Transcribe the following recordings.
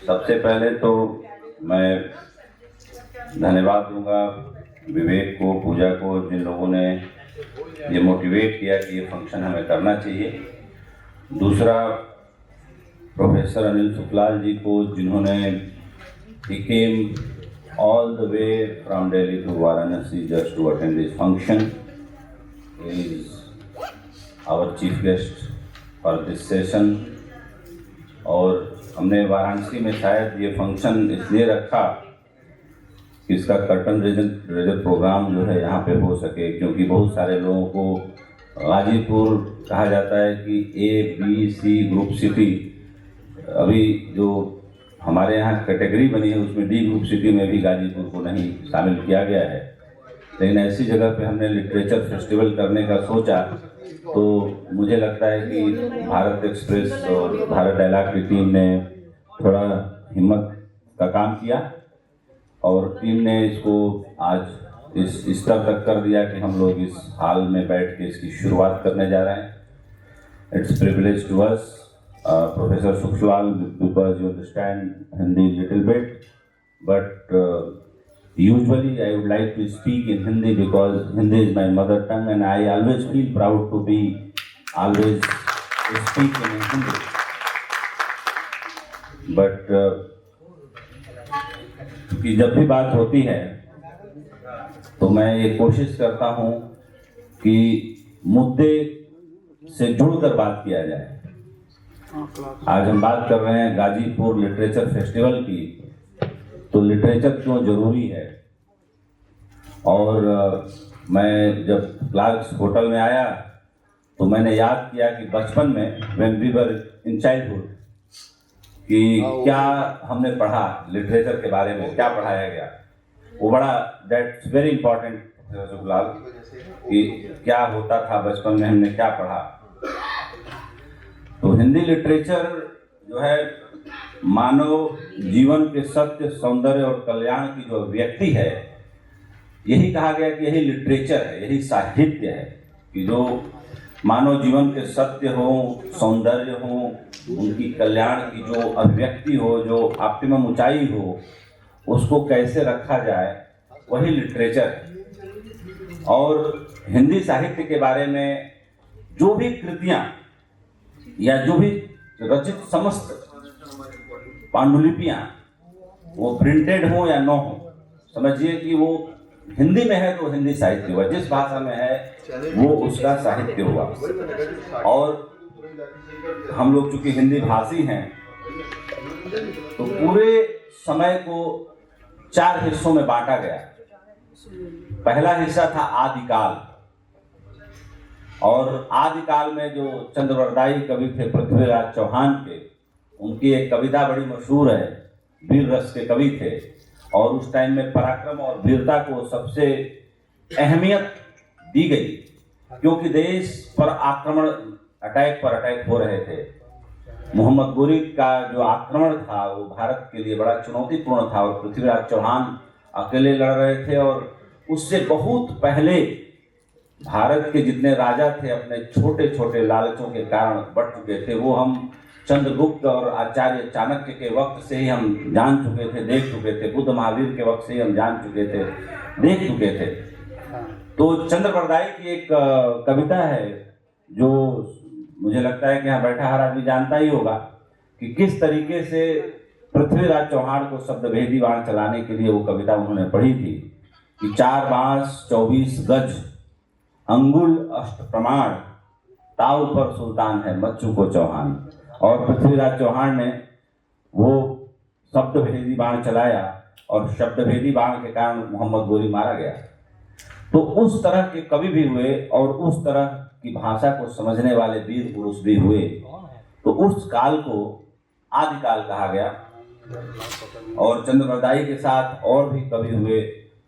सबसे पहले तो मैं धन्यवाद दूंगा विवेक को, पूजा को, जिन लोगों ने ये मोटिवेट किया कि ये फंक्शन हमें करना चाहिए। दूसरा प्रोफेसर अनिल सुखलाल जी को, जिन्होंने he came all the way from Delhi to Varanasi just to attend this function. He is our chief guest for this session. और हमने वाराणसी में शायद ये फंक्शन इसलिए रखा कि इसका कर्टन रेजर प्रोग्राम जो है यहाँ पे हो सके, क्योंकि बहुत सारे लोगों को गाजीपुर कहा जाता है कि ABC ग्रुप सिटी। अभी जो हमारे यहाँ कैटेगरी बनी है उसमें D ग्रुप सिटी में भी गाजीपुर को नहीं शामिल किया गया है। लेकिन ऐसी जगह पे हमने लिटरेचर फेस्टिवल करने का सोचा, तो मुझे लगता है कि भारत एक्सप्रेस और भारत डायलॉग की टीम ने थोड़ा हिम्मत का काम किया और टीम ने इसको आज इस स्तर तक कर दिया कि हम लोग इस हाल में बैठ के इसकी शुरुआत करने जा रहे हैं। It's privilege to us, Professor Sukhswal, because you understand Hindi little bit, but usually I would like to speak in Hindi because Hindi is my mother tongue and I always feel proud to be always speaking in Hindi. But कि जब भी बात होती है तो मैं ये कोशिश करता हूँ कि मुद्दे से जुड़कर बात किया जाए। आज हम बात कर रहे हैं गाजीपुर लिटरेचर फेस्टिवल की, तो लिटरेचर क्यों जरूरी है। और मैं जब क्लार्क्स होटल में आया तो मैंने याद किया कि बचपन में when we were in childhood कि क्या हमने पढ़ा लिटरेचर के बारे में, क्या पढ़ाया गया। वो बड़ा दैट्स वेरी इंपॉर्टेंट सुखलाल कि क्या होता था बचपन में, हमने क्या पढ़ा। तो हिंदी लिटरेचर जो है मानव जीवन के सत्य, सौंदर्य और कल्याण की जो व्यक्ति है, यही कहा गया कि यही लिटरेचर है, यही साहित्य है कि जो मानव जीवन के सत्य हो, सौंदर्य हो, उनकी कल्याण की जो अभिव्यक्ति हो, जो ऑप्टिमम ऊंचाई हो, उसको कैसे रखा जाए, वही लिटरेचर है। और हिंदी साहित्य के बारे में जो भी कृतियाँ या जो भी रचित समस्त पांडुलिपियाँ वो प्रिंटेड हो या न हो, समझिए कि वो हिंदी में है तो हिंदी साहित्य हुआ, जिस भाषा में है वो उसका साहित्य हुआ। और हम लोग चूंकि हिंदी भाषी हैं तो पूरे समय को 4 हिस्सों में बांटा गया। पहला हिस्सा था आदिकाल, और आदिकाल में जो चंद्रवरदायी कवि थे पृथ्वीराज चौहान के, उनकी एक कविता बड़ी मशहूर है, वीर रस के कवि थे। और उस टाइम में पराक्रम और वीरता को सबसे अहमियत दी गई, क्योंकि देश पर आक्रमण, अटैक पर अटैक हो रहे थे। मोहम्मद गोरी का जो आक्रमण था वो भारत के लिए बड़ा चुनौतीपूर्ण था, और पृथ्वीराज चौहान अकेले लड़ रहे थे। और उससे बहुत पहले भारत के जितने राजा थे अपने छोटे छोटे लालचों के कारण बढ़ चुके थे। वो हम चंद्रगुप्त और आचार्य चाणक्य के वक्त से ही हम जान चुके थे, देख चुके थे। बुद्ध महावीर के वक्त से ही हम जान चुके थे, देख चुके थे। तो चंद्रवरदायी की एक कविता है जो मुझे लगता है कि यहाँ बैठा हर आदमी जानता ही होगा कि किस तरीके से पृथ्वीराज चौहान को शब्दभेदी बाण चलाने के लिए वो कविता उन्होंने पढ़ी थी कि 4 बांस 24 गज, अंगुल अष्ट प्रमाण, ताव पर सुल्तान है मच्चू को चौहान। और पृथ्वीराज चौहान ने वो शब्दभेदी बाण चलाया और शब्दभेदी बाण के कारण मोहम्मद गोरी मारा गया। तो उस तरह के कवि भी हुए और उस तरह की भाषा को समझने वाले वीर पुरुष भी हुए। तो उस काल को आदिकाल कहा गया। और चंद्रवरदायी के साथ और भी कवि हुए,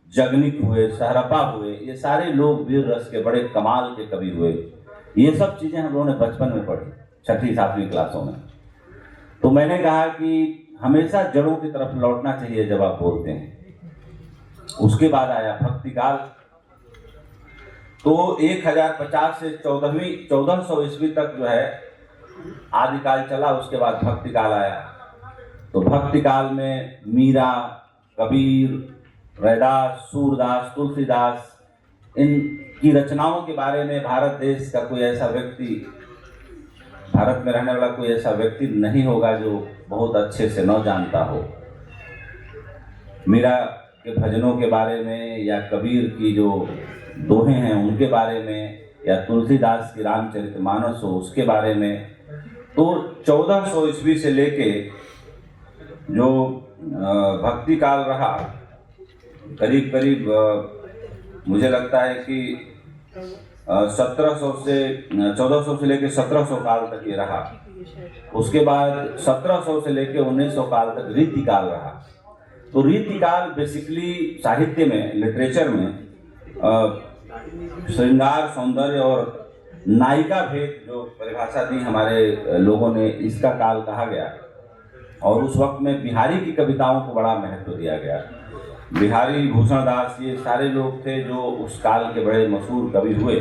जगनिक हुए, सहरपा हुए, ये सारे लोग वीर रस के बड़े कमाल के कवि हुए। ये सब चीज़ें हम लोगों ने बचपन में पढ़ी, 6ठी 7वीं क्लासों में। तो मैंने कहा कि हमेशा जड़ों की तरफ लौटना चाहिए जब आप बोलते हैं। उसके बाद आया भक्ति काल। तो 1050 से 1400 ईस्वी तक जो है आदिकाल चला, उसके बाद भक्ति काल आया। तो भक्ति काल में मीरा, कबीर, रैदास, सूरदास, तुलसीदास, इनकी रचनाओं के बारे में भारत देश का कोई ऐसा व्यक्ति, भारत में रहने वाला कोई ऐसा व्यक्ति नहीं होगा जो बहुत अच्छे से न जानता हो। मीरा के भजनों के बारे में, या कबीर की जो दोहे हैं उनके बारे में, या तुलसीदास की रामचरितमानस हो उसके बारे में। तो 1400 ईस्वी से लेके जो भक्ति काल रहा, करीब करीब मुझे लगता है कि 1400 से लेके 1700 काल तक ये रहा। उसके बाद 1700 से लेके 1900 काल तक रीति काल रहा। तो रीति काल बेसिकली साहित्य में, लिटरेचर में श्रृंगार, सौंदर्य और नायिका भेद जो परिभाषा दी हमारे लोगों ने, इसका काल कहा गया। और उस वक्त में बिहारी की कविताओं को बड़ा महत्व दिया गया। बिहारी, भूषण दास, ये सारे लोग थे जो उस काल के बड़े मशहूर कवि हुए।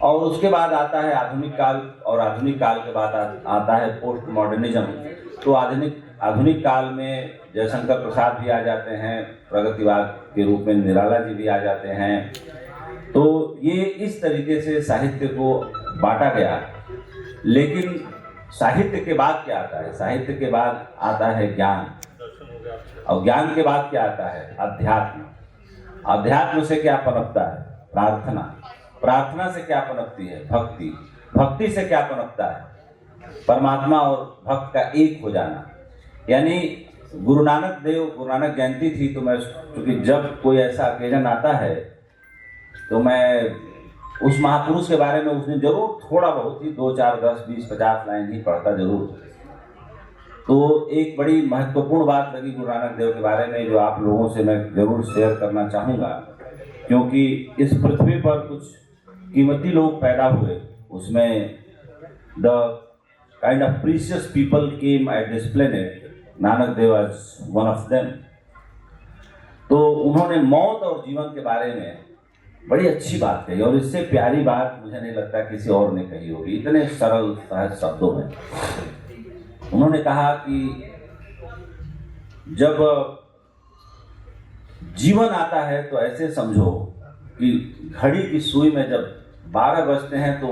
और उसके बाद आता है आधुनिक काल, और आधुनिक काल के बाद आता है पोस्ट मॉडर्निज्म। तो आधुनिक काल में जयशंकर प्रसाद भी आ जाते हैं, प्रगतिवाद के रूप में निराला जी भी आ जाते हैं। तो ये इस तरीके से साहित्य को बांटा गया। लेकिन साहित्य के बाद क्या आता है? साहित्य के बाद आता है ज्ञान, और ज्ञान के बाद क्या आता है? अध्यात्म। अध्यात्म से क्या पनपता है? प्रार्थना। प्रार्थना से क्या पनपती है? भक्ति। भक्ति से क्या पनपता है? परमात्मा और भक्त का एक हो जाना। यानी गुरु नानक जयंती थी, तो मैं, क्योंकि जब कोई ऐसा ओकेजन आता है तो मैं उस महापुरुष के बारे में उस दिन जरूर थोड़ा बहुत ही 2, 4, 10, 20, 50 लाइन ही पढ़ता जरूर। तो एक बड़ी महत्वपूर्ण बात लगी गुरु नानक देव के बारे में, जो आप लोगों से मैं जरूर शेयर करना चाहूँगा। क्योंकि इस पृथ्वी पर कुछ कीमती लोग पैदा हुए, उसमें the kind of precious people came at this planet, Nanak Dev was one of them. तो उन्होंने मौत और जीवन के बारे में बड़ी अच्छी बात कही, और इससे प्यारी बात मुझे नहीं लगता किसी और ने कही होगी, इतने सरल सहज शब्दों में। उन्होंने कहा कि जब जीवन आता है तो ऐसे समझो कि घड़ी की सुई में जब 12 बजते हैं तो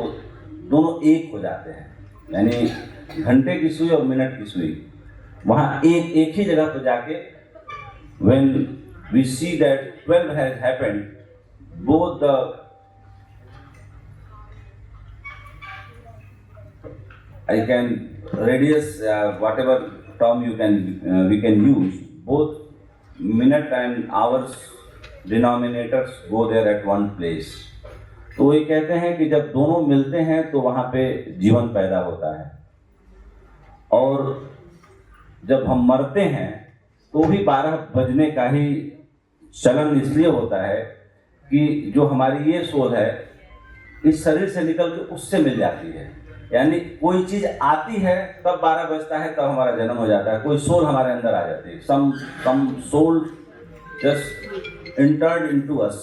दोनों एक हो जाते हैं। यानी घंटे की सुई और मिनट की सुई वहाँ एक ही जगह पर जाके, when we see that 12 has happened, both the radius, whatever term we can use, both minute and hours denominators go there at one place. तो ये कहते हैं कि जब दोनों मिलते हैं तो वहाँ पे जीवन पैदा होता है। और जब हम मरते हैं तो भी 12 बजने का ही चलन इसलिए होता है कि जो हमारी ये सोल है इस शरीर से निकल के उससे मिल जाती है। यानी कोई चीज आती है तब 12 बजता है, तब हमारा जन्म हो जाता है। कोई सोल हमारे अंदर आ जाती है। Some soul just entered into us,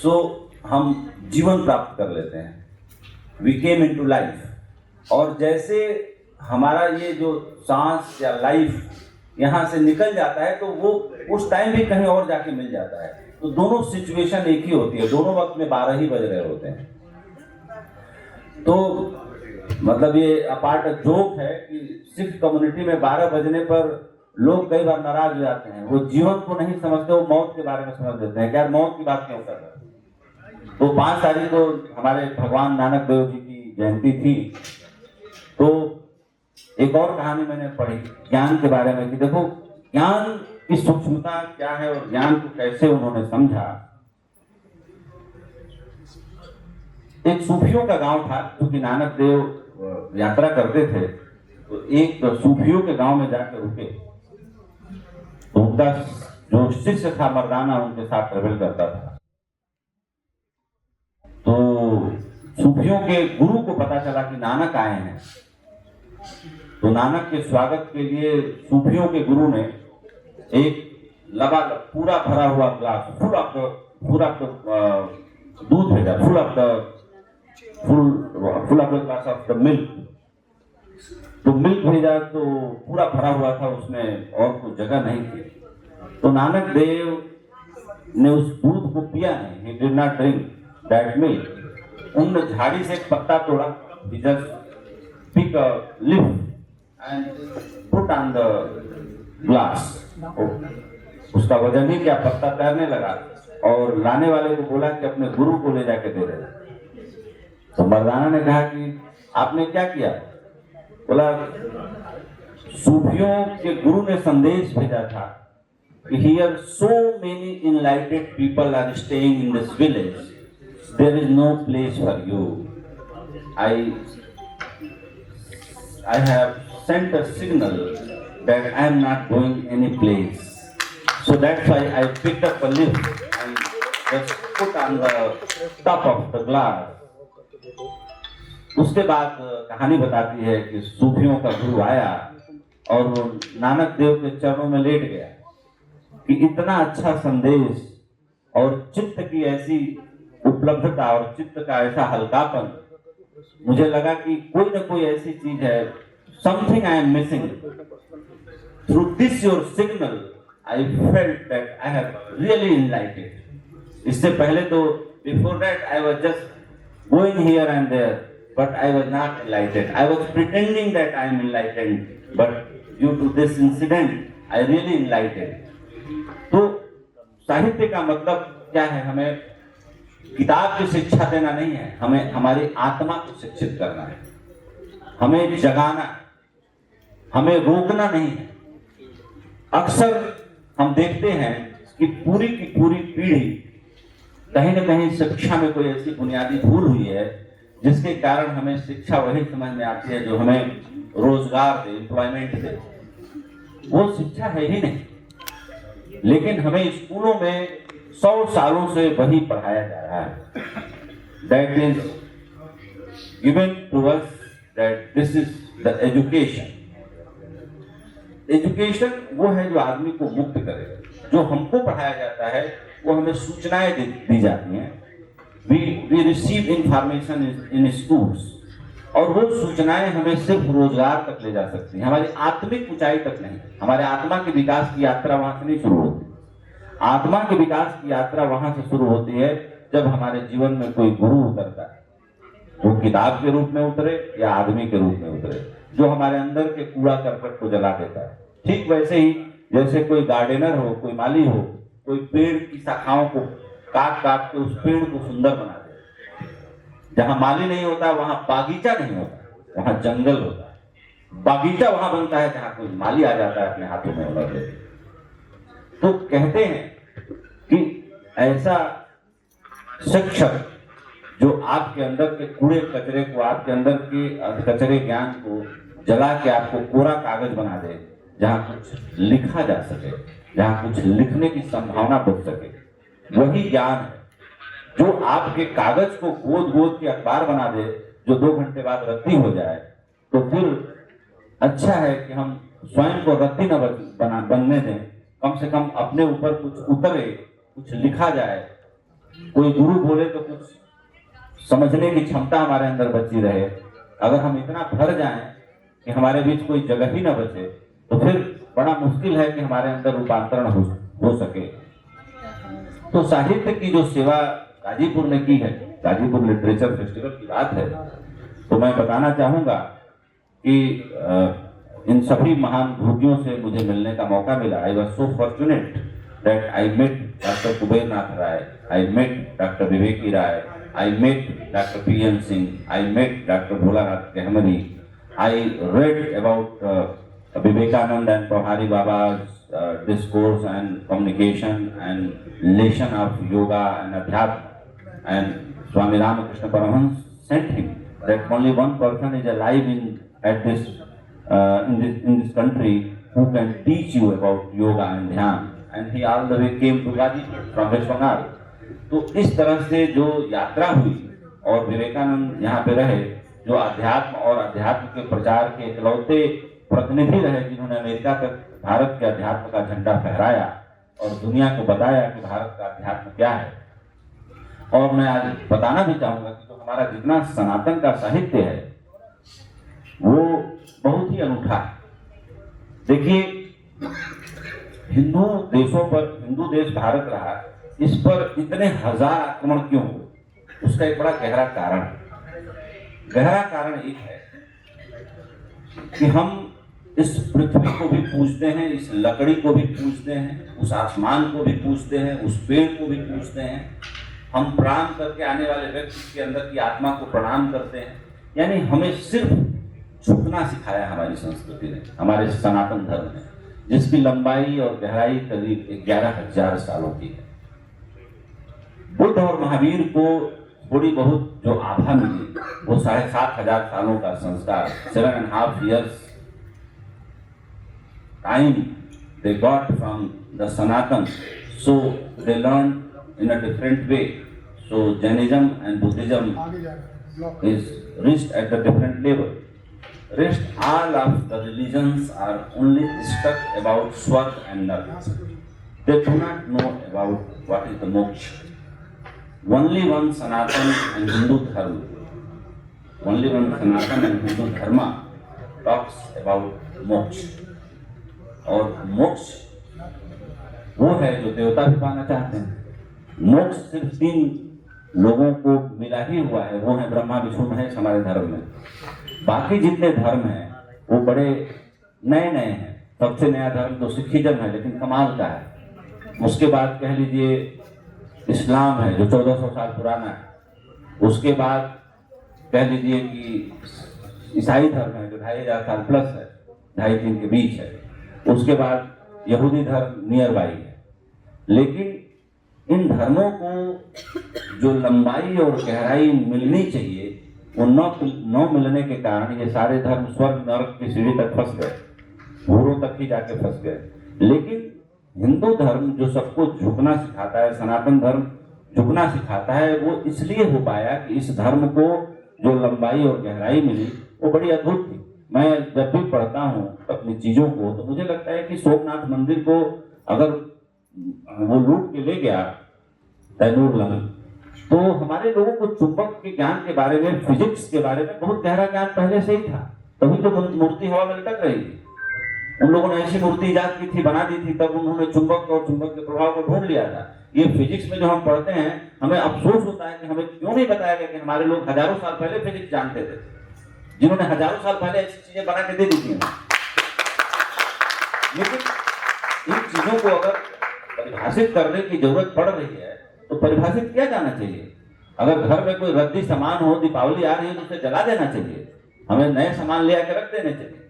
so हम जीवन प्राप्त कर लेते हैं। We came into life. और जैसे हमारा ये जो सांस या लाइफ यहाँ से निकल जाता है तो वो उस टाइम भी कहीं और जाके मिल जाता है। तो दोनों सिचुएशन एक ही होती है, दोनों वक्त में 12 ही बज रहे होते हैं। तो मतलब ये अपार्ट जोक है कि सिख कम्युनिटी में 12 बजने पर लोग कई बार नाराज हो जाते हैं। वो जीवन को नहीं समझते, वो मौत के बारे में समझ लेते हैं। क्या मौत की बात क्यों कर रहे हैं? तो 5 तारीख को हमारे भगवान नानक देव जी की जयंती थी। तो एक और कहानी मैंने पढ़ी ज्ञान के बारे में कि देखो ज्ञान की सूक्ष्मता क्या है और ज्ञान को कैसे उन्होंने समझा। एक सूफियों का गांव था, क्योंकि नानक देव यात्रा करते थे, तो एक सूफियों के गांव में जाकर रुके। तो उनका जो शिष्य था मर्दाना, उनके साथ ट्रेवल करता था। तो सूफियों के गुरु को पता चला कि नानक आए हैं। तो नानक के स्वागत के लिए सूफियों के गुरु ने एक लबालब पूरा भरा हुआ ग्लास फुल ऑफ दूध भेजा, full of the glass of the milk. तो मिल्क भेजा तो पूरा भरा हुआ था, उसमें और कोई जगह नहीं थी। तो नानक देव ने उस दूध को पिया नहीं, he did not drink that milk। उन्होंने झाड़ी से एक पत्ता तोड़ा, he just pick a leaf and put on the glass। उसका वजन ही क्या, पत्ता तैरने लगा और लाने वाले को बोला कि अपने गुरु को ले जाके दे दे। तो मर्दाना ने कहा कि आपने क्या किया? बोला सूफियों के गुरु ने संदेश भेजा था कि here so many enlightened people are staying in this village, there is no place for you। I have sent a signal that I am not going any place, so that's why I picked up a leaf and just put on the top of the glass। उसके बाद कहानी बताती है कि सूफियों का गुरु आया और वो नानक देव के चरणों में लेट गया कि इतना अच्छा संदेश और चित्त की ऐसी उपलब्धता और चित्त का ऐसा हल्कापन, मुझे लगा कि कोई ना कोई ऐसी चीज है, something I am missing. Through this your signal I felt that I have really enlightened. इससे पहले तो before that I was just going here and there, but I was not enlightened। I was pretending that I am enlightened, but due to this incident, I really enlightened। तो साहित्य का मतलब क्या है? हमें किताब की शिक्षा देना नहीं है, हमें हमारी आत्मा को शिक्षित करना है, हमें जगाना, हमें रोकना नहीं है। अक्सर हम देखते हैं कि पूरी की पूरी पीढ़ी कहीं न कहीं शिक्षा में कोई ऐसी बुनियादी भूल हुई है जिसके कारण हमें शिक्षा वही समझ में आती है जो हमें रोजगार दे, एम्प्लॉयमेंट दे। वो शिक्षा है ही नहीं, लेकिन हमें स्कूलों में 100 सालों से वही पढ़ाया जा रहा है। That is given to us that this is the education. Education वो है जो आदमी को मुक्त करे। जो हमको पढ़ाया जाता है वो हमें सूचनाएं दी जाती हैं। We receive information in schools, और वो सूचनाएं हमें सिर्फ रोजगार तक ले जा सकती हैं, हमारी आत्मिक ऊंचाई तक नहीं। हमारे आत्मा के विकास की यात्रा वहां से नहीं शुरू होती। आत्मा के विकास की यात्रा वहां से शुरू होती है जब हमारे जीवन में कोई गुरु उतरता है, वो किताब के रूप में उतरे या आदमी के रूप में उतरे, जो हमारे अंदर के कूड़ा करकट को जला देता है। ठीक वैसे ही जैसे कोई गार्डनर हो, कोई माली हो, कोई पेड़ की शाखाओं को काट काट के उस पेड़ को सुंदर बना दे। जहां माली नहीं होता वहां बागीचा नहीं होता, वहां जंगल होता है। बागीचा वहां बनता है जहां कोई माली आ जाता है अपने हाथों में हुनर लेके। तो कहते हैं कि ऐसा शिक्षक जो आपके अंदर के कूड़े कचरे को, आपके अंदर के कचरे ज्ञान को जला के आपको कोरा कागज बना दे, जहां कुछ लिखा जा सके, जहां कुछ लिखने की संभावना बच सके, वही ज्ञान है। जो आपके कागज को गोद गोद के अखबार बना दे, जो 2 घंटे बाद रद्दी हो जाए, तो फिर अच्छा है कि हम स्वयं को रद्दी न बनने दें। कम से कम अपने ऊपर कुछ उतरे, कुछ लिखा जाए, कोई गुरु बोले तो कुछ समझने की क्षमता हमारे अंदर बची रहे। अगर हम इतना भर जाएं कि हमारे बीच कोई जगह ही न बचे, तो फिर बड़ा मुश्किल है कि हमारे अंदर रूपांतरण हो सके। तो साहित्य की जो सेवा गाजीपुर ने की है, गाजीपुर लिटरेचर फेस्टिवल की बात है, तो मैं बताना चाहूंगा कि इन सभी महान भूतियों से मुझे मिलने का मौका मिला। I was so fortunate that I met doctor Kuber Nath Rai, I met doctor Viveki Rai, I met doctor PN Singh, I met doctor Bholanath Gahmari, I read about Vivekananda and Pahari Baba's discourse and communication and relation of yoga and adhyatma, and Swami Ramakrishna Paramahansa sent him that only one person is alive in this country who can teach you about yoga and dhyan, and he all the way came to Gazipur from West Bengal। तो इस तरह से जो यात्रा हुई और विवेकानंद यहाँ पे रहे, जो अध्यात्म और अध्यात्म के प्रचार के इकलौते प्रतिनिधि रहे जिन्होंने अमेरिका तक भारत के अध्यात्म का झंडा फहराया और दुनिया को बताया कि भारत का अध्यात्म क्या है। और मैं आज बताना भी चाहूंगा कि जो हमारा जितना सनातन का साहित्य है वो बहुत ही अनूठा है। देखिए, हिंदू देशों पर, हिंदू देश भारत रहा, इस पर इतने हजार आक्रमण क्यों हुए? उसका एक बड़ा गहरा कारण है। गहरा कारण एक है कि हम इस पृथ्वी को भी पूजते हैं, इस लकड़ी को भी पूजते हैं, उस आसमान को भी पूजते हैं, उस पेड़ को भी पूजते हैं। हम प्रणाम करके आने वाले व्यक्ति के अंदर की आत्मा को प्रणाम करते हैं। यानी हमें सिर्फ झुकना सिखाया हमारी संस्कृति ने, हमारे सनातन धर्म ने, जिसकी लंबाई और गहराई करीब 11,000 सालों की है। बुद्ध और महावीर को थोड़ी बहुत जो आभा मिली वो 7,500 सालों का संस्कार, 7.5 years time they got from the Sanatan, so they learned in a different way. So Jainism and Buddhism is reached at the different level. Rest all of the religions are only stuck about Swarg and Nark. They do not know about what is the moksha. Only one Sanatan and Hindu Dharma, only one Sanatan and Hindu Dharma talks about moksha. और मोक्ष वो है जो देवता भी पाना चाहते हैं। मोक्ष सिर्फ 3 लोगों को मिला ही हुआ है, वो है ब्रह्मा विष्णु महेश हमारे धर्म में। बाकी जितने धर्म हैं वो बड़े नए नए हैं। सबसे नया धर्म तो सिखिज्म है, लेकिन कमाल का है। उसके बाद कह लीजिए इस्लाम है जो 1400 साल पुराना है। उसके बाद कह लीजिए कि ईसाई धर्म है जो 2500 साल प्लस है, 2.5-3 के बीच है। उसके बाद यहूदी धर्म नियर बाई है। लेकिन इन धर्मों को जो लंबाई और गहराई मिलनी चाहिए वो न मिलने के कारण ये सारे धर्म स्वर्ग नरक की सीढ़ी तक फंस गए, घोरों तक ही जाके फंस गए। लेकिन हिंदू धर्म जो सबको झुकना सिखाता है, सनातन धर्म झुकना सिखाता है, वो इसलिए हो पाया कि इस धर्म को जो लंबाई और गहराई मिली वो बड़ी अद्भुत थी। मैं जब भी पढ़ता हूँ अपनी चीजों को तो मुझे लगता है कि सोमनाथ मंदिर को अगर वो लूट के ले गया तैमूर लंग, तो हमारे लोगों को चुंबक के ज्ञान के बारे में, फिजिक्स के बारे में बहुत गहरा ज्ञान पहले से ही था। तभी तो मूर्ति हवा में लटक रही थी। उन लोगों ने ऐसी मूर्ति इजाद की थी, बना दी थी, तब उन्होंने चुंबक और चुंबक के प्रभाव को ढूंढ लिया था। ये फिजिक्स में जो हम पढ़ते हैं, हमें अफसोस होता है कि हमें क्यों नहीं बताया गया कि हमारे लोग हजारों साल पहले फिजिक्स जानते थे, जिन्होंने हजारों साल पहले ऐसी चीजें बना के दे दी थी। लेकिन इन चीजों को अगर परिभाषित करने की जरूरत पड़ रही है तो परिभाषित किया जाना चाहिए। अगर घर में कोई रद्दी सामान हो, दीपावली आ रही है, तो उसे जला देना चाहिए। हमें नए सामान ले आकर रख देने चाहिए,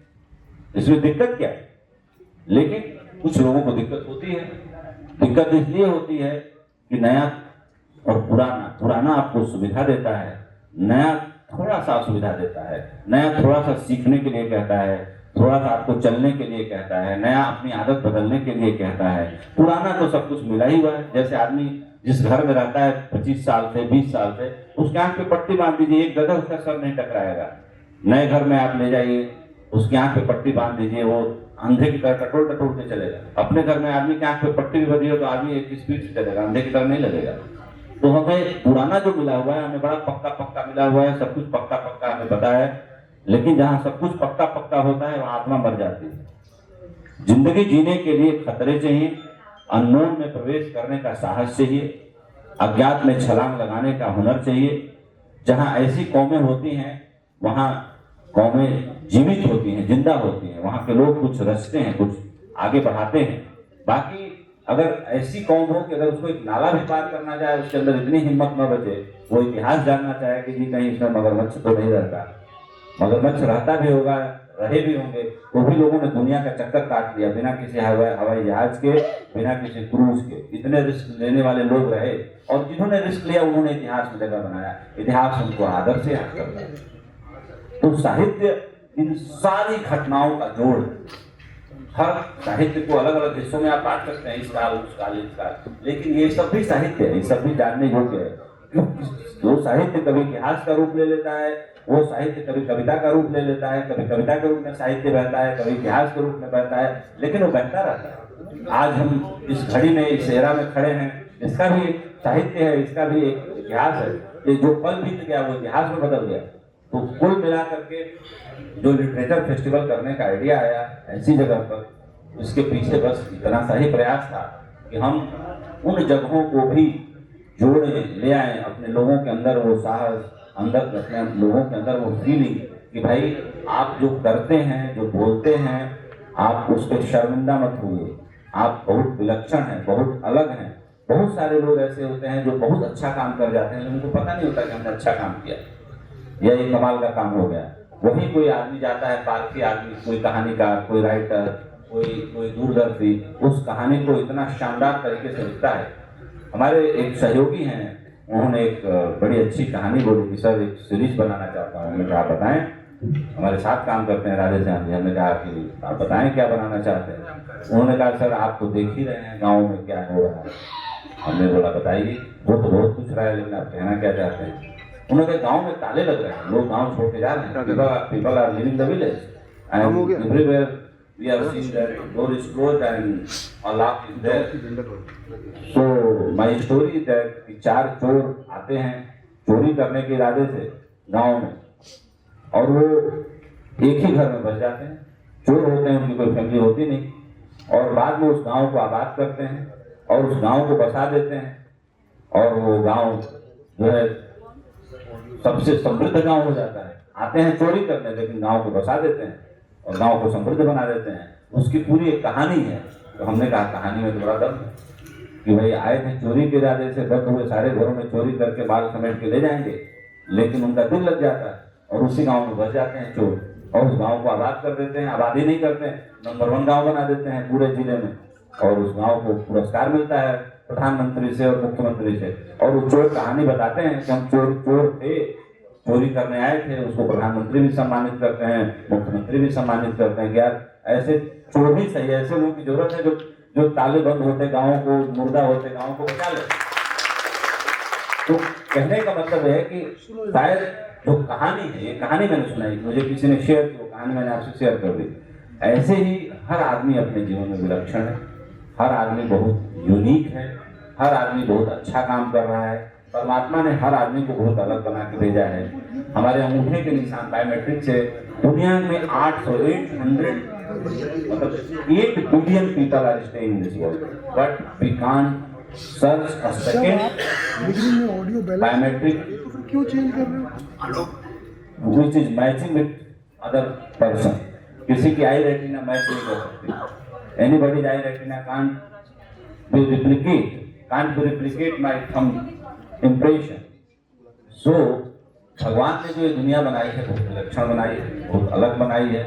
इसमें दिक्कत क्या है? लेकिन कुछ लोगों को दिक्कत होती है। दिक्कत इसलिए होती है कि नया और पुराना आपको सुविधा देता है, नया थोड़ा सा सुविधा देता है, नया थोड़ा सा सीखने के लिए कहता है, थोड़ा सा आपको चलने के लिए कहता है, नया अपनी आदत बदलने के लिए कहता है। पुराना तो सब कुछ मिला ही हुआ है। जैसे आदमी जिस घर में रहता है 25 साल से, 20 साल से, उसके आंख पे पट्टी बांध दीजिए, एक गदर उसका सर नहीं टकराएगा। नए घर में आप ले जाइए, उसकी आंख पे पट्टी बांध दीजिए, वो अंधे की तरह टटोल के चलेगा। अपने घर में आदमी की आंख पे पट्टी भी बंधी हो तो आदमी एक स्पीड से चलेगा, अंधे की तरह नहीं लगेगा। तो हमें पुराना जो मिला हुआ है, हमें बड़ा पक्का मिला हुआ है, सब कुछ पक्का हमें पता है। लेकिन जहाँ सब कुछ पक्का होता है वहाँ आत्मा मर जाती है। जिंदगी जीने के लिए खतरे चाहिए, अननोन में प्रवेश करने का साहस चाहिए, अज्ञात में छलांग लगाने का हुनर चाहिए। जहाँ ऐसी कौमें होती हैं वहाँ कौमें जीवित होती हैं, जिंदा होती हैं, वहाँ के लोग कुछ रचते हैं, कुछ आगे बढ़ाते हैं। बाकी अगर ऐसी कौम हो कि अगर उसको एक नाला भी पार करना चाहे, उसके अंदर इतनी हिम्मत न बचे, वो इतिहास जानना चाहे कि जी कहीं इसमें मगरमच्छ तो नहीं रहता, मगरमच्छ रहता भी होगा, रहे भी होंगे, तो भी लोगों ने दुनिया का चक्कर काट लिया बिना किसी हवाई जहाज के, बिना किसी क्रूज के। इतने रिस्क लेने वाले लोग रहे, और जिन्होंने रिस्क लिया उन्होंने इतिहास में जगह बनाया। इतिहास उनको आदर से याद करता है। तो साहित्य इन सारी घटनाओं का जोड़, हर साहित्य को अलग अलग हिस्सों में आप बांट सकते हैं, इस काल उस काल इस काल, लेकिन ये सब भी साहित्य है, ये सब भी जानने योग्य है। जो साहित्य कभी इतिहास का रूप ले लेता है, वो साहित्य कभी कविता का रूप ले लेता है, कभी कविता के रूप में साहित्य बहता है, कभी इतिहास के रूप में बहता है, लेकिन वो बहता रहता है। आज हम इस घड़ी में, इस एरा में खड़े हैं, इसका भी एक साहित्य है, इसका भी एक इतिहास है। ये जो पल बीत गया वो इतिहास में बदल गया। तो कुल मिला करके जो लिटरेचर फेस्टिवल करने का आइडिया आया ऐसी जगह पर, इसके पीछे बस इतना सा ही प्रयास था कि हम उन जगहों को भी जोड़े ले आए, अपने लोगों के अंदर वो साहस, अंदर अपने लोगों के अंदर वो फीलिंग कि भाई आप जो करते हैं, जो बोलते हैं, आप उस पर शर्मिंदा मत हुए, आप बहुत विलक्षण हैं, बहुत अलग हैं। बहुत सारे लोग ऐसे होते हैं जो बहुत अच्छा काम कर जाते हैं लेकिन उनको पता नहीं होता कि हमने अच्छा काम किया, यह एक कमाल का काम हो गया। वही कोई आदमी जाता है, पारखी आदमी, कोई कहानीकार, कोई राइटर, कोई दूरदर्शी, उस कहानी को इतना शानदार तरीके से लिखता है। हमारे एक सहयोगी हैं, उन्होंने एक बड़ी अच्छी कहानी बोली कि सर एक सीरीज बनाना चाहता हूँ। हमने कहा बताएं, हमारे साथ काम करते हैं राधे श्याम जी। हमने कहा कि आप बताएं क्या बनाना चाहते हैं। उन्होंने कहा सर आप तो देख ही रहे हैं गाँव में क्या हो रहा है। हमने बोला बताइए। वो तो बहुत कुछ रहा है लेकिन आप कहना क्या चाहते हैं। उन्होंने कहा गाँव में ताले लग रहे हैं, लोग गाँव छोड़ के जा रहे हैं, people are leaving the village and everywhere we have seen that door is closed and a lock is there. So my story is that 4 चोर आते हैं चोरी करने के इरादे से गाँव में, और वो एक ही घर में बस जाते हैं। चोर होते हैं, उनकी कोई फैमिली होती नहीं, और बाद में उस गांव को आबाद करते हैं और उस गांव को बसा देते हैं, और वो गांव जो है सबसे समृद्ध गांव हो जाता है। आते हैं चोरी करने लेकिन गांव को बसा देते हैं और गांव को समृद्ध बना देते हैं। उसकी पूरी एक कहानी है। तो हमने कहा कहानी में तो बड़ा दर्द है कि भाई आए थे चोरी के इरादे से, बंद हुए सारे घरों में चोरी करके माल समेट के ले जाएंगे, लेकिन उनका दिल लग जाता है और उसी गांव में बस जाते हैं चोर और उस गांव को आबाद कर देते हैं। आबादी नहीं करते हैं, नंबर 1 गांव बना देते हैं पूरे जिले में, और उस गांव को पुरस्कार मिलता है प्रधानमंत्री से और मुख्यमंत्री से। और वो चोर कहानी बताते हैं कि हम चोर थे, चोरी करने आए थे। उसको प्रधानमंत्री भी सम्मानित करते हैं, मुख्यमंत्री भी सम्मानित करते हैं कि यार ऐसे चोर भी सही है, ऐसे लोगों की जरूरत है जो ताले बंद होते गाँव को, मुर्दा होते गाँव को बचा ले। तो कहने का मतलब है कि शायद जो कहानी है, ये कहानी मैंने सुनाई, मुझे किसी ने शेयर की, वो कहानी मैंने आपसे शेयर कर दी। ऐसे ही हर आदमी अपने जीवन में विलक्षण है, हर आदमी बहुत यूनिक है, हर आदमी बहुत अच्छा काम कर रहा है। परमात्मा ने हर आदमी को बहुत अलग बना के भेजा है। हमारे अंगूठे के निशान बायोमेट्रिक से दुनिया में 800 मतलब 8 billion people are staying in this world, but we can't search a second biometric क्यों चेंज कर रहे हो which is matching with other person. किसी की आई रेटिना मैच नहीं कर सकती। Anybody's eye retina can't be replicate my thumb impression. So भगवान ने जो ये दुनिया बनाई है बहुत विलक्षण बनाई है, बहुत अलग बनाई है,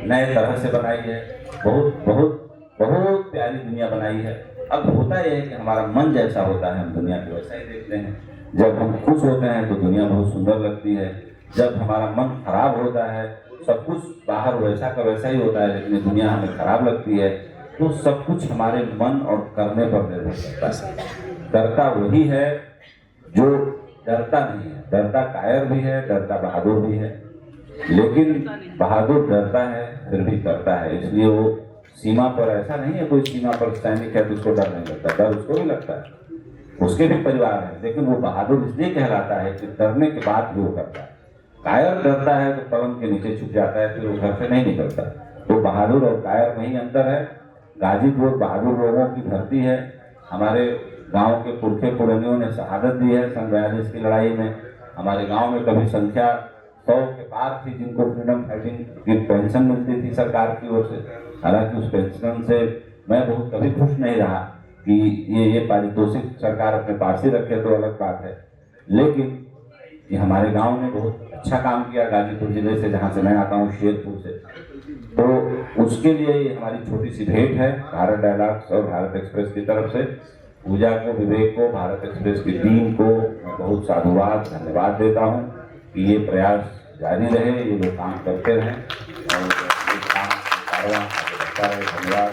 नए तरह से बनाई है, बहुत बहुत बहुत प्यारी दुनिया बनाई है। अब होता यह है कि हमारा मन जैसा होता है हम दुनिया को वैसा ही देखते हैं। जब हम खुश होते हैं तो दुनिया बहुत सुंदर लगती है, जब हमारा मन खराब होता है सब कुछ बाहर वैसा का वैसा ही होता है, लेकिन दुनिया हमें खराब लगती है। तो सब कुछ हमारे मन और करने पर निर्भर करता है। डरता वही है जो डरता नहीं है। डरता कायर भी है, डरता बहादुर भी है, लेकिन बहादुर डरता है फिर भी करता है। इसलिए वो सीमा पर, ऐसा नहीं है कोई सीमा पर सैनिक है तो उसको डर नहीं लगता, डर उसको भी लगता है, उसके भी परिवार है, लेकिन वो बहादुर इसलिए कहलाता है कि डरने के बाद भी वो करता है। कायर डरता है तो पलंग के नीचे छुप जाता है, फिर वो घर से नहीं निकलता। तो बहादुर और कायर में ही अंतर है। गाजीपुर बहादुर लोगों की धरती है। हमारे गांव के पुरखे पुरनियों ने शहादत दी है सन 42 की लड़ाई में। हमारे गांव में कभी संख्या 100 के पार थी जिनको फ्रीडम फाइटिंग की पेंशन मिलती थी सरकार की ओर से। हालांकि उस पेंशन से मैं बहुत कभी खुश नहीं रहा कि ये पारितोषिक सरकार अपने पास ही रखे तो अलग बात है, लेकिन ये हमारे गांव ने बहुत अच्छा काम किया। गाजीपुर जिले से, जहाँ से मैं आता हूँ, शेरपुर से, तो उसके लिए ये हमारी छोटी सी भेंट है भारत डायलॉग्स और भारत एक्सप्रेस की तरफ से। पूजा को, विवेक को, भारत एक्सप्रेस की टीम को मैं बहुत साधुवाद धन्यवाद देता हूँ कि ये प्रयास जारी रहे, ये लोग काम करते रहें और ये काम कारवां आगे बढ़ता रहे। धन्यवाद।